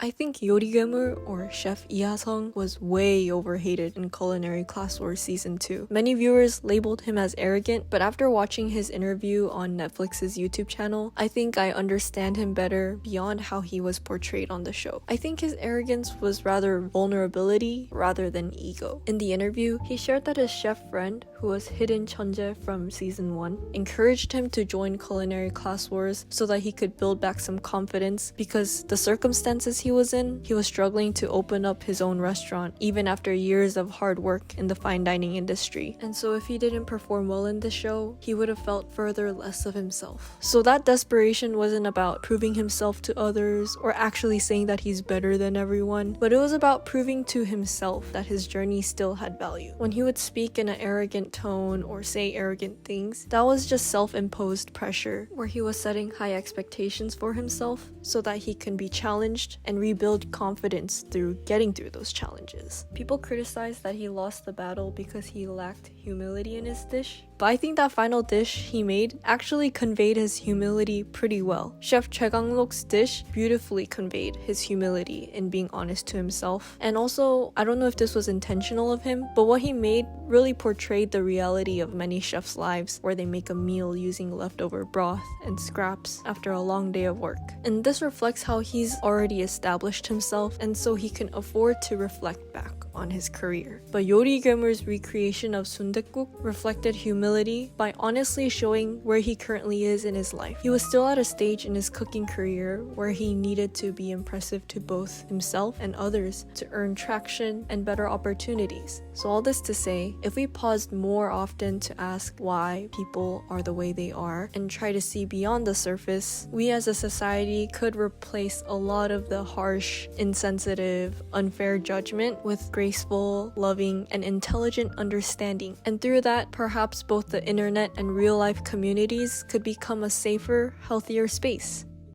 I think 요리괴물 or Chef Iha-sung was way overhated in Culinary Class Wars Season 2. Many viewers labeled him as arrogant, but after watching his interview on Netflix's YouTube channel, I think I understand him better beyond how he was portrayed on the show. I think his arrogance was rather vulnerability rather than ego. In the interview, he shared that his chef friend, who was Hidden Chunje from Season 1, encouraged him to join Culinary Class Wars so that he could build back some confidence because the circumstances he was in, he was struggling to open up his own restaurant even after years of hard work in the fine dining industry. And so if he didn't perform well in the show, he would have felt further less of himself. So that desperation wasn't about proving himself to others or actually saying that he's better than everyone, but it was about proving to himself that his journey still had value. When he would speak in an arrogant tone or say arrogant things, that was just self-imposed pressure where he was setting high expectations for himself so that he can be challenged and rebuild confidence through getting through those challenges. People criticized that he lost the battle because he lacked humility in his dish, but I think that final dish he made actually conveyed his humility pretty well. Chef Choi Gang-luk's dish beautifully conveyed his humility in being honest to himself. And also, I don't know if this was intentional of him, but what he made really portrayed the reality of many chefs' lives where they make a meal using leftover broth and scraps after a long day of work. And this reflects how he's already established himself, and so he can afford to reflect back on his career. But 요리괴물's recreation of sundaekguk reflected humility by honestly showing where he currently is in his life. He was still at a stage in his cooking career where he needed to be impressive to both himself and others to earn traction and better opportunities. So all this to say, if we paused more often to ask why people are the way they are and try to see beyond the surface, we as a society could replace a lot of the harsh, insensitive, unfair judgment with graceful, loving, and intelligent understanding. And through that, perhaps both the internet and real-life communities could become a safer, healthier space.